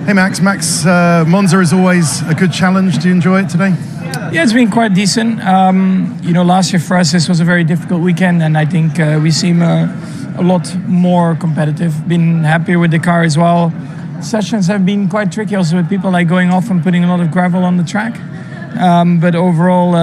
Hey Max, Monza is always a good challenge. Do you enjoy it today? Yeah, it's been quite decent. Last year for us this was a very difficult weekend, and I think we seem a lot more competitive. Been happier with the car as well. Sessions have been quite tricky also with people like going off and putting a lot of gravel on the track. But overall,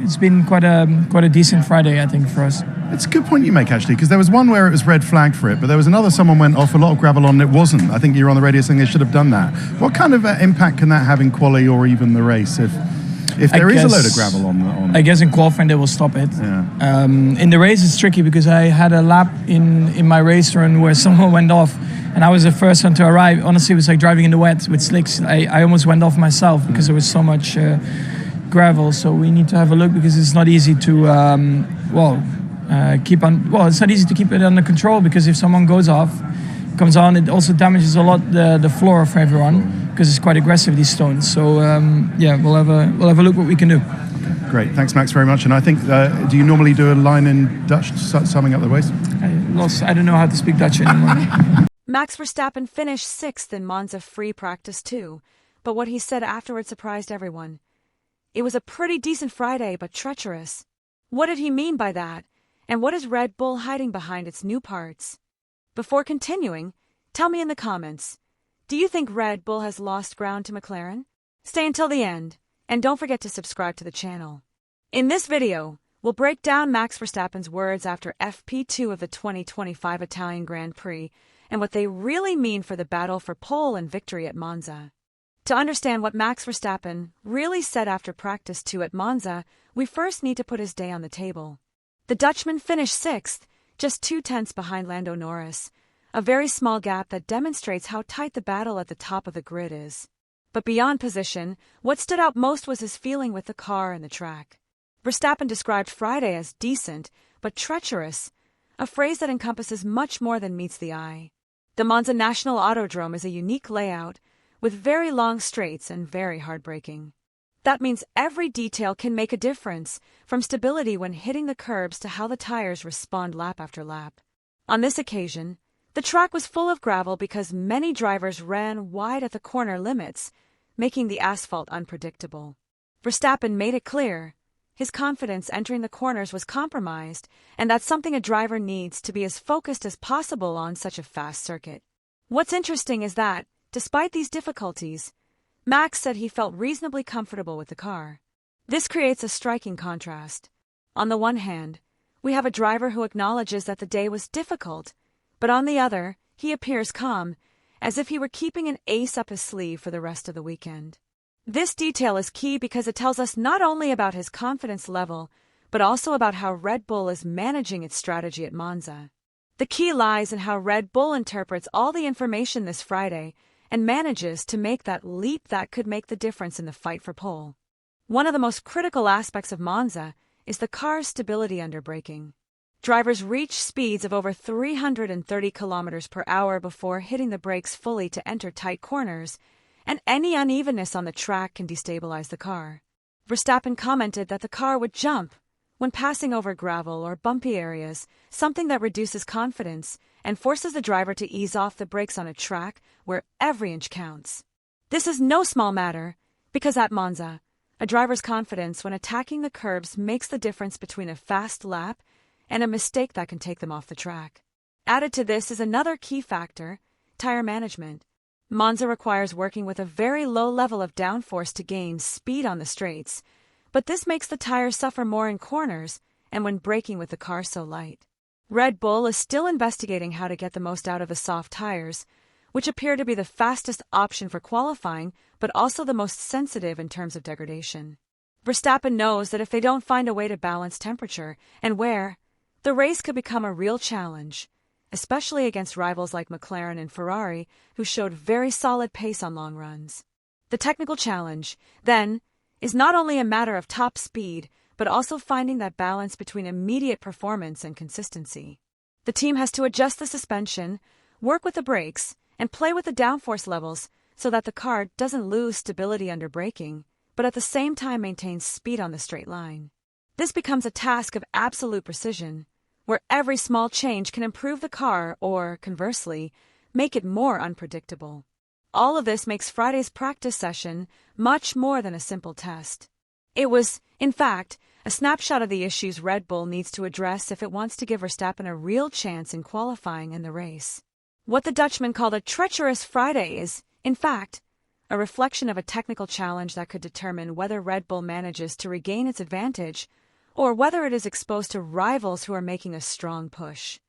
it's been quite a decent Friday, I think, for us. It's a good point you make, actually, because there was one where it was red flagged for it, but there was another someone went off a lot of gravel on and it wasn't. I think you were on the radio saying they should have done that. What kind of impact can that have in quali or even the race if there is a load of gravel on? I guess in qualifying they will stop it. Yeah. In the race it's tricky because I had a lap in my race run where someone went off and I was the first one to arrive. Honestly, it was like driving in the wet with slicks. I almost went off myself because there was so much gravel. So we need to have a look because it's not easy to it's not easy to keep it under control, because if someone goes off, comes on, it also damages a lot the floor for everyone because it's quite aggressive, these stones. So we'll have a look what we can do. Great, thanks Max very much. And I think do you normally do a line in Dutch summing up the race? I don't know how to speak Dutch anymore. Max Verstappen finished 6th in Monza Free Practice 2, but what he said afterward surprised everyone. It was a pretty decent Friday, but treacherous. What did he mean by that? And what is Red Bull hiding behind its new parts? Before continuing, tell me in the comments, do you think Red Bull has lost ground to McLaren? Stay until the end, and don't forget to subscribe to the channel. In this video, we'll break down Max Verstappen's words after FP2 of the 2025 Italian Grand Prix and what they really mean for the battle for pole and victory at Monza. To understand what Max Verstappen really said after practice 2 at Monza, we first need to put his day on the table. The Dutchman finished 6th, just 2/10 behind Lando Norris, a very small gap that demonstrates how tight the battle at the top of the grid is. But beyond position, what stood out most was his feeling with the car and the track. Verstappen described Friday as decent, but treacherous, a phrase that encompasses much more than meets the eye. The Monza National Autodrome is a unique layout, with very long straights and very hard braking. That means every detail can make a difference, from stability when hitting the curbs to how the tires respond lap after lap. On this occasion, the track was full of gravel because many drivers ran wide at the corner limits, making the asphalt unpredictable. Verstappen made it clear his confidence entering the corners was compromised, and that's something a driver needs to be as focused as possible on such a fast circuit. What's interesting is that, despite these difficulties, Max said he felt reasonably comfortable with the car. This creates a striking contrast. On the one hand, we have a driver who acknowledges that the day was difficult, but on the other, he appears calm, as if he were keeping an ace up his sleeve for the rest of the weekend. This detail is key because it tells us not only about his confidence level, but also about how Red Bull is managing its strategy at Monza. The key lies in how Red Bull interprets all the information this Friday and manages to make that leap that could make the difference in the fight for pole. One of the most critical aspects of Monza is the car's stability under braking. Drivers reach speeds of over 330 kilometers per hour before hitting the brakes fully to enter tight corners, and any unevenness on the track can destabilize the car. Verstappen commented that the car would jump when passing over gravel or bumpy areas, something that reduces confidence and forces the driver to ease off the brakes on a track where every inch counts. This is no small matter, because at Monza, a driver's confidence when attacking the curbs makes the difference between a fast lap and a mistake that can take them off the track. Added to this is another key factor, tire management. Monza requires working with a very low level of downforce to gain speed on the straights, but this makes the tires suffer more in corners and when braking with the car so light. Red Bull is still investigating how to get the most out of the soft tires, which appear to be the fastest option for qualifying, but also the most sensitive in terms of degradation. Verstappen knows that if they don't find a way to balance temperature and wear, the race could become a real challenge, especially against rivals like McLaren and Ferrari, who showed very solid pace on long runs. The technical challenge, then, is not only a matter of top speed, but also finding that balance between immediate performance and consistency. The team has to adjust the suspension, work with the brakes, and play with the downforce levels so that the car doesn't lose stability under braking, but at the same time maintains speed on the straight line. This becomes a task of absolute precision, where every small change can improve the car or, conversely, make it more unpredictable. All of this makes Friday's practice session much more than a simple test. It was, in fact, a snapshot of the issues Red Bull needs to address if it wants to give Verstappen a real chance in qualifying in the race. What the Dutchman called a treacherous Friday is, in fact, a reflection of a technical challenge that could determine whether Red Bull manages to regain its advantage or whether it is exposed to rivals who are making a strong push.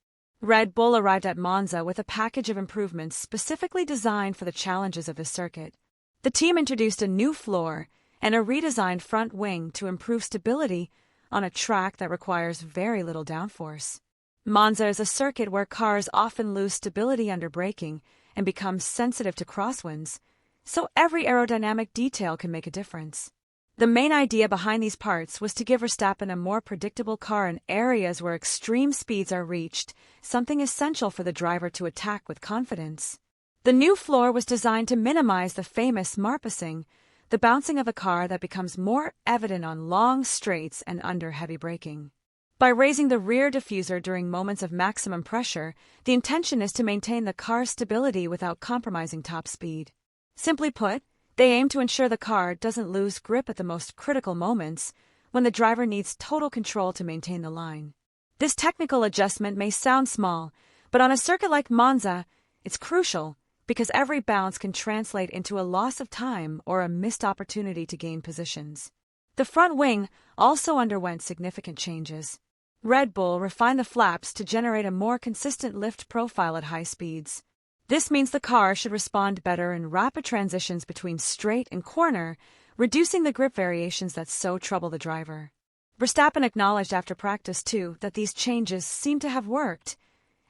Red Bull arrived at Monza with a package of improvements specifically designed for the challenges of the circuit. The team introduced a new floor and a redesigned front wing to improve stability on a track that requires very little downforce. Monza is a circuit where cars often lose stability under braking and become sensitive to crosswinds, so every aerodynamic detail can make a difference. The main idea behind these parts was to give Verstappen a more predictable car in areas where extreme speeds are reached, something essential for the driver to attack with confidence. The new floor was designed to minimize the famous marpacing, the bouncing of a car that becomes more evident on long straights and under heavy braking. By raising the rear diffuser during moments of maximum pressure, the intention is to maintain the car's stability without compromising top speed. Simply put, they aim to ensure the car doesn't lose grip at the most critical moments when the driver needs total control to maintain the line. This technical adjustment may sound small, but on a circuit like Monza, it's crucial because every bounce can translate into a loss of time or a missed opportunity to gain positions. The front wing also underwent significant changes. Red Bull refined the flaps to generate a more consistent lift profile at high speeds. This means the car should respond better in rapid transitions between straight and corner, reducing the grip variations that so trouble the driver. Verstappen acknowledged after practice, too, that these changes seem to have worked,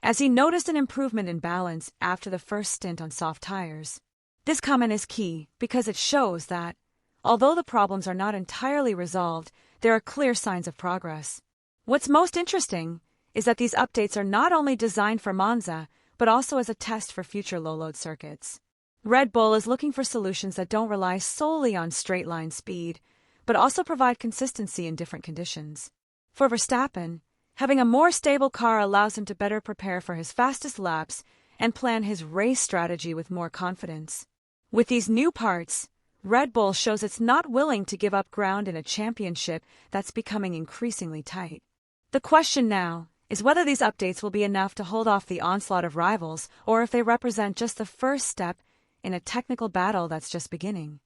as he noticed an improvement in balance after the first stint on soft tires. This comment is key because it shows that, although the problems are not entirely resolved, there are clear signs of progress. What's most interesting is that these updates are not only designed for Monza, but also as a test for future low-load circuits. Red Bull is looking for solutions that don't rely solely on straight-line speed, but also provide consistency in different conditions. For Verstappen, having a more stable car allows him to better prepare for his fastest laps and plan his race strategy with more confidence. With these new parts, Red Bull shows it's not willing to give up ground in a championship that's becoming increasingly tight. The question now is whether these updates will be enough to hold off the onslaught of rivals or if they represent just the first step in a technical battle that's just beginning.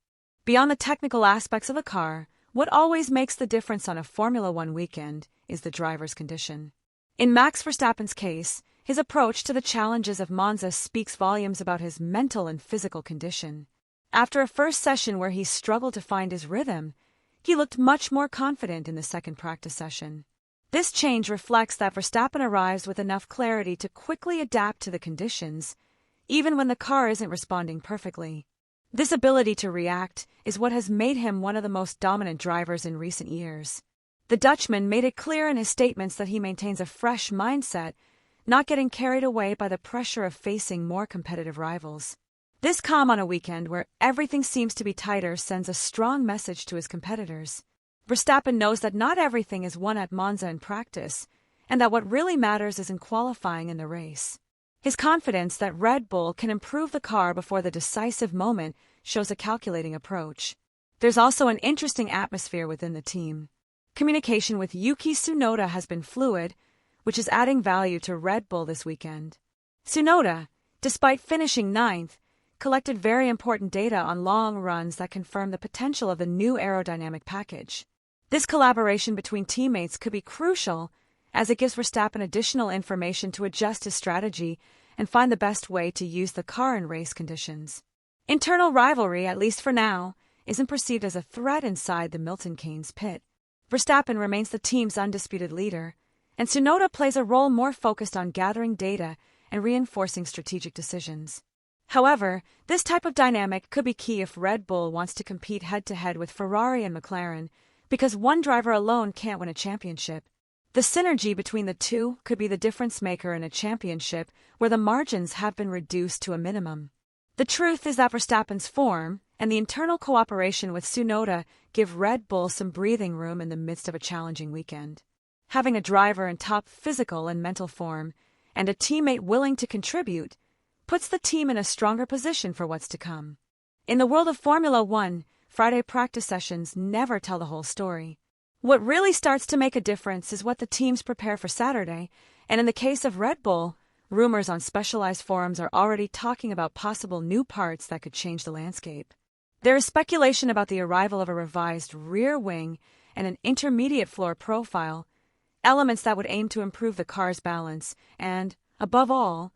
Beyond the technical aspects of the car, what always makes the difference on a Formula One weekend is the driver's condition. In Max Verstappen's case, his approach to the challenges of Monza speaks volumes about his mental and physical condition. After a first session where he struggled to find his rhythm, he looked much more confident in the second practice session. This change reflects that Verstappen arrives with enough clarity to quickly adapt to the conditions, even when the car isn't responding perfectly. This ability to react is what has made him one of the most dominant drivers in recent years. The Dutchman made it clear in his statements that he maintains a fresh mindset, not getting carried away by the pressure of facing more competitive rivals. This calm on a weekend where everything seems to be tighter sends a strong message to his competitors. Verstappen knows that not everything is won at Monza in practice, and that what really matters is in qualifying in the race. His confidence that Red Bull can improve the car before the decisive moment shows a calculating approach. There's also an interesting atmosphere within the team. Communication with Yuki Tsunoda has been fluid, which is adding value to Red Bull this weekend. Tsunoda, despite finishing 9th, collected very important data on long runs that confirm the potential of the new aerodynamic package. This collaboration between teammates could be crucial as it gives Verstappen additional information to adjust his strategy and find the best way to use the car in race conditions. Internal rivalry, at least for now, isn't perceived as a threat inside the Milton Keynes pit. Verstappen remains the team's undisputed leader, and Tsunoda plays a role more focused on gathering data and reinforcing strategic decisions. However, this type of dynamic could be key if Red Bull wants to compete head-to-head with Ferrari and McLaren, because one driver alone can't win a championship. The synergy between the two could be the difference maker in a championship where the margins have been reduced to a minimum. The truth is that Verstappen's form and the internal cooperation with Tsunoda give Red Bull some breathing room in the midst of a challenging weekend. Having a driver in top physical and mental form and a teammate willing to contribute puts the team in a stronger position for what's to come. In the world of Formula One, Friday practice sessions never tell the whole story. What really starts to make a difference is what the teams prepare for Saturday, and in the case of Red Bull, rumors on specialized forums are already talking about possible new parts that could change the landscape. There is speculation about the arrival of a revised rear wing and an intermediate floor profile, elements that would aim to improve the car's balance and, above all,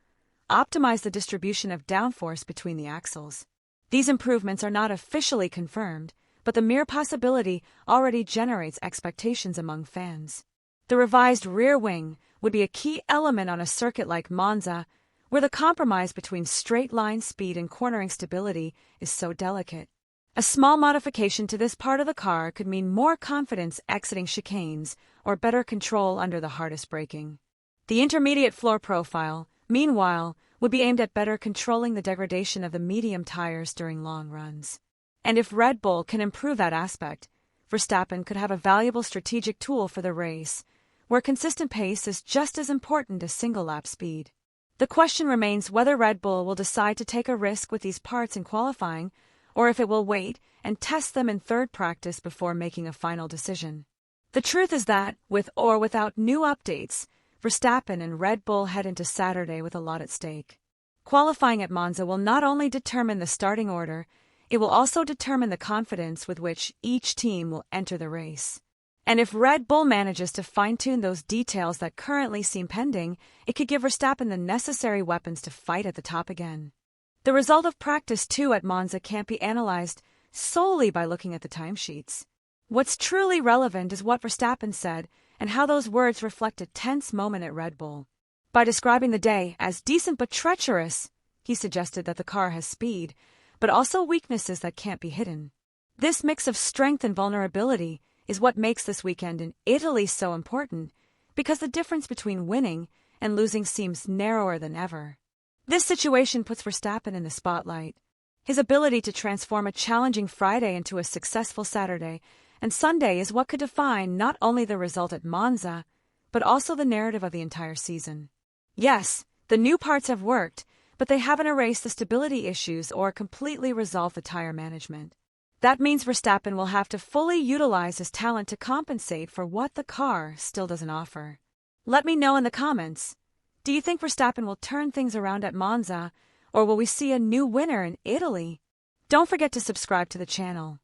optimize the distribution of downforce between the axles. These improvements are not officially confirmed, but the mere possibility already generates expectations among fans. The revised rear wing would be a key element on a circuit like Monza, where the compromise between straight-line speed and cornering stability is so delicate. A small modification to this part of the car could mean more confidence exiting chicanes or better control under the hardest braking. The intermediate floor profile, meanwhile, would be aimed at better controlling the degradation of the medium tires during long runs. And if Red Bull can improve that aspect, Verstappen could have a valuable strategic tool for the race, where consistent pace is just as important as single-lap speed. The question remains whether Red Bull will decide to take a risk with these parts in qualifying, or if it will wait and test them in third practice before making a final decision. The truth is that, with or without new updates, Verstappen and Red Bull head into Saturday with a lot at stake. Qualifying at Monza will not only determine the starting order, it will also determine the confidence with which each team will enter the race. And if Red Bull manages to fine-tune those details that currently seem pending, it could give Verstappen the necessary weapons to fight at the top again. The result of practice 2 at Monza can't be analyzed solely by looking at the timesheets. What's truly relevant is what Verstappen said and how those words reflect a tense moment at Red Bull. By describing the day as decent but treacherous, he suggested that the car has speed, but also weaknesses that can't be hidden. This mix of strength and vulnerability is what makes this weekend in Italy so important, because the difference between winning and losing seems narrower than ever. This situation puts Verstappen in the spotlight. His ability to transform a challenging Friday into a successful Saturday and Sunday is what could define not only the result at Monza, but also the narrative of the entire season. Yes, the new parts have worked, but they haven't erased the stability issues or completely resolved the tire management. That means Verstappen will have to fully utilize his talent to compensate for what the car still doesn't offer. Let me know in the comments. Do you think Verstappen will turn things around at Monza, or will we see a new winner in Italy? Don't forget to subscribe to the channel.